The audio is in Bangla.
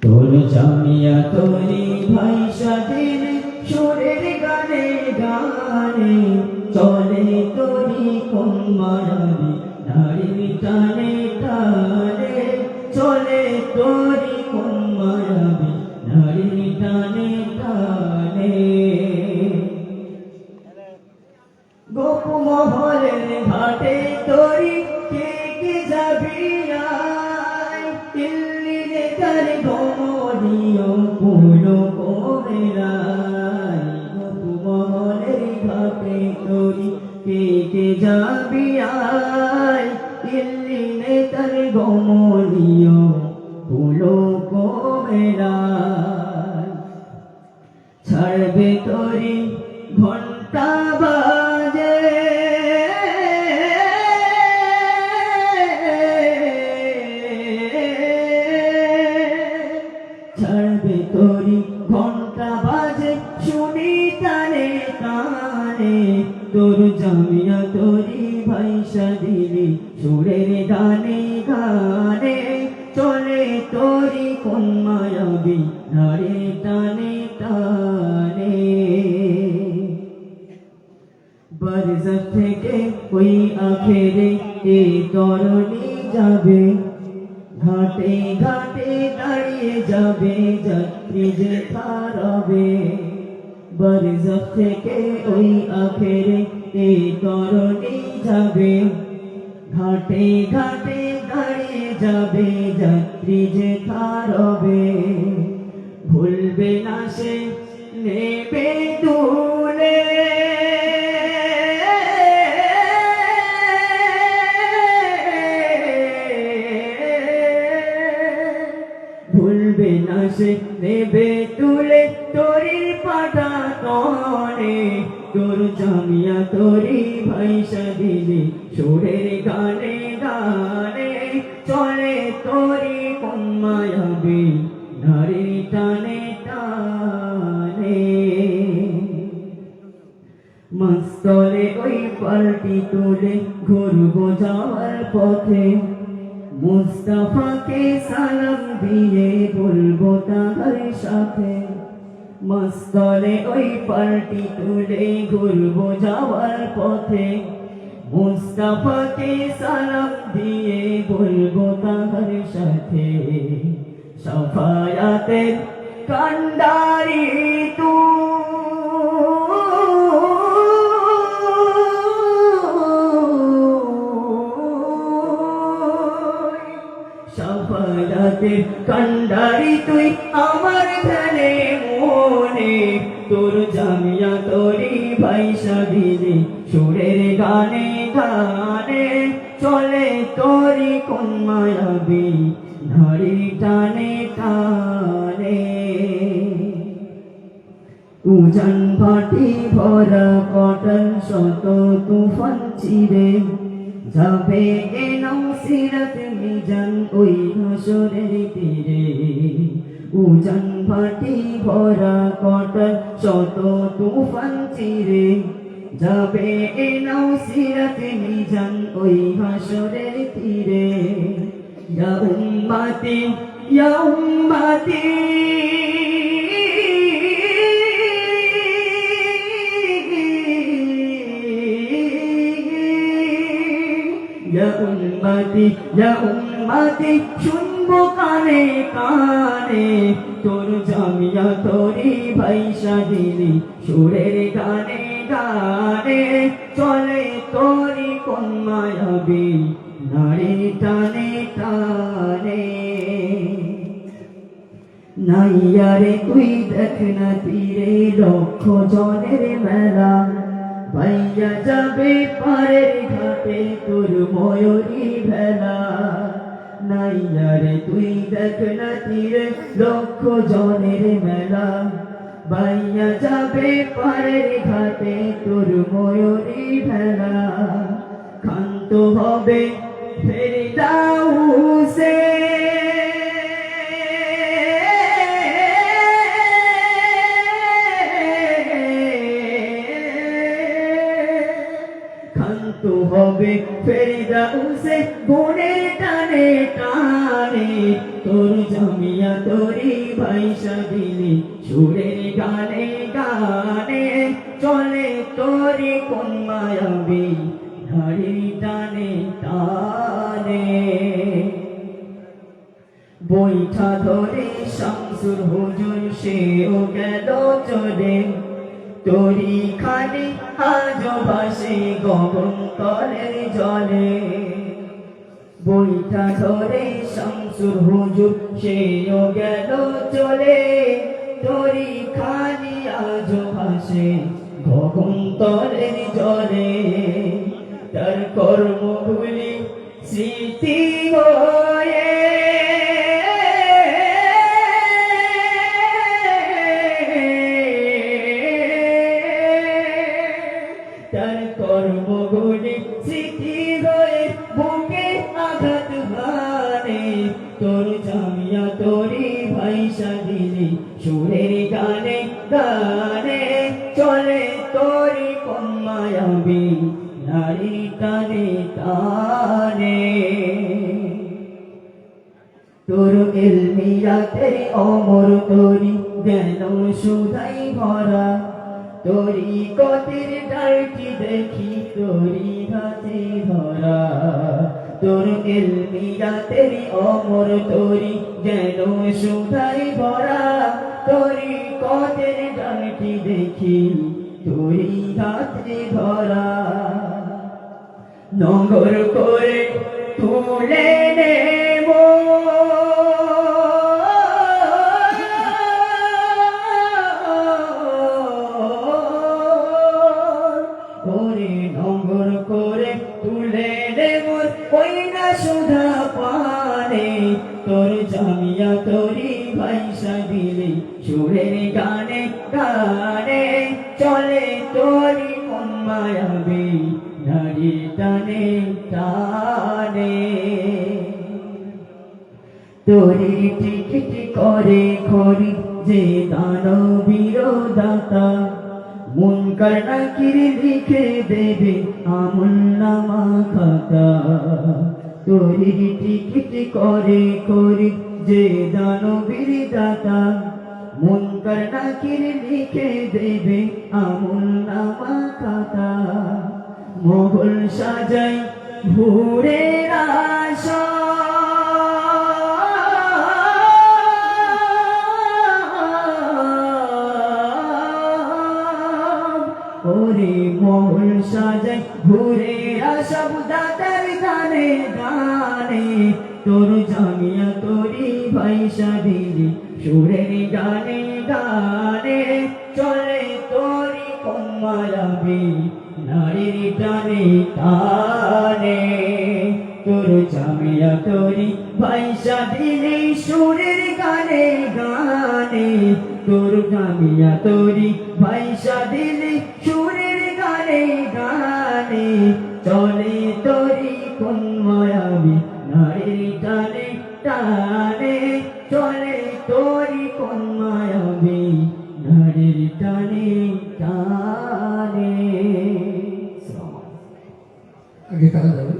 তোর জামিয়া তোরি ভাই স্বাধীন সুরের গানে গানে চলে তোরি কোন মায়াবী নারীর টানে টানে চলে তোরি কোন মায়াবী নারীর টানে টানে গোপ মহলের ঘাটে তোরি কে কে যাবি তার গমনীয় পুলো কোমেরাই গোপমহলের ঘাটে তোরি কে কে যাবি আয় দিল্লিনে তার গমনীয় পুলো কোমেরাই ছাড়বে তোরি ঘন্টা বাজে ছাড়বে তোরি ঘন্টা বাজে শুনি টানে টানে তোর জামিয়া তোরি ভাই সাদিলি সুরের গানে গানে চলে তোরি কোন মায়াবী নারে টানে টানে বরজখ থেকে ওই আখেরে এ তরণী যাবে ঘাটে ঘাটে দাঁড়িয়ে যাবে যাত্রী যে খারাবে বরজখ থেকে ওই আখেরে এই তরণী যাবে ঘাটে ঘাটে দাঁড়িয়ে যাবে যাত্রী যে খারাবে ভুলবে না সে নেবে তুলে ভুলবে না সে নেবে তুলে তোরির পাটা তনে তোর জামিয়া তোরি ভাই সাদিলি সুরের গানে গানে চলে তোরি কোন মায়াবী নারী টানে টানে মস্তরে ওই পাল্টি তুলে ঘুরবো যাওয়ার পথে মুস্তাফাকে সালাম দিয়ে বলবো তার সাথে মস্তরে ওই পাল্টি তুলে ঘুরবো যাওয়ার পথে মুস্তাফাকে সালাম দিয়ে বলবো তার সাথে সাফায়াতের কান্ডারি সাফায়াতের কান্ডারি তুই আমার ধ্যানে মনে তোর জামিয়া তোরি ভাই সাদিলি সুরের গানে গানে চলে তোরি কোন মায়াবী নারী টানে টানে উজান ভাটি ভরা কটন শত তুফান চিরে যাবে এ নৌসিরাত মিজান ওই হাসরের তীরে উজান ভাটি ভরা কটন শত তুফান চিরে যাবে এ নৌসিরাত মিজান ওই হাসরের তীরে ইয়া উম্মতি ইয়া উম্মতি ইয়া উম্মতি শুনবো কানে কানে তোর জামিয়া তোরি ভাই সাদিলি সুরের গানে গানে চলে তোরি কোন মায়াবী নারী টানে টানে নাইয়ারে তুই দেখ না তীরে লক্ষ জনের মেলা ভাইয়া যাবে পারের ঘাটে তোর ময়ূরী ভেলা নাইয়ারে তুই দেখ না তীরে লক্ষ জনের মেলা ভাইয়া যাবে পারের ঘাটে তোর ময়ূরী ভেলা ক্ষান্ত হবে ফেরদাউসে ক্ষান্ত হবে ফেরদাউসে গুণের টানে টানে তোর জামিয়া তোরি ভাইসা দিলি সুরের গানে গানে চলে তোরি কোন মায়াবী নারী টানে টানে বৈঠা ধরে শামসুর হুজুর সেও গেল চলে তোরি খানি আজ ভাসে গগন তলের জলে বৈঠা ধরে শামসুর হুজুর সেও গেল চলে তোরি খানি আজ ভাসে গগন তলের জলে তার কর্মগুলি স্মৃতি হয়ে তার কর্মগুলি স্মৃতি হয়ে বুকে আঘাত হানে তোর জামিয়া তোরি ভাইসা দিলি সুরের গানে গানে চলে তোরি কোন মায়াবী নারী টানে টানে তোর ইলমিয়াতে অমর তোরি জ্ঞান সুধাই ভরা তোরি কতির ডালটি দেখি তোরি হাতে ধরা তোর ইলমিয়াতে অমর তোরি জ্ঞান সুধাই ভরা তোরি কতির ডালটি দেখি তোরি হাতে ধরা নগর করে তুলে নেব ওরে নগর করে তুলে নেব ওই না সুধা পানে তোর জামিয়া তোরি ভাইসা দিলি সুরের গানে গানে চলে তোরি কোন মায়াবী নারী টানে টানে তোরি টিকিট করে খরি যে দানবীর দাতা মুনকার নাকির লিখে দেবে আমলনামা খাতা তোরি টিকিট করে খরি যে দানবীর দাতা মুনকার নাকির লিখে দেবে আমলনামা খাতা মোগল সাজাই ভোরে আশা ওরে মোগল সাজাই ভোরে আশা দাতার গানে গানে তোর জামিয়া তোরি ভাইসা দিলি সুরের গানে গানে চলে তোরি কোন মায়াবী নারীর টানে টানে তোর জামিয়া তোরি ভাইসা দিলি সুরের গানে গানে তোর জামিয়া তোরি ভাইসা দিলি সুরের গানে গানে চলে তোরি কোন মায়াবী নারীর টানে টানে চলে তোরি কোন মায়াবী নারীর টানে টানে আগে কারা যাবে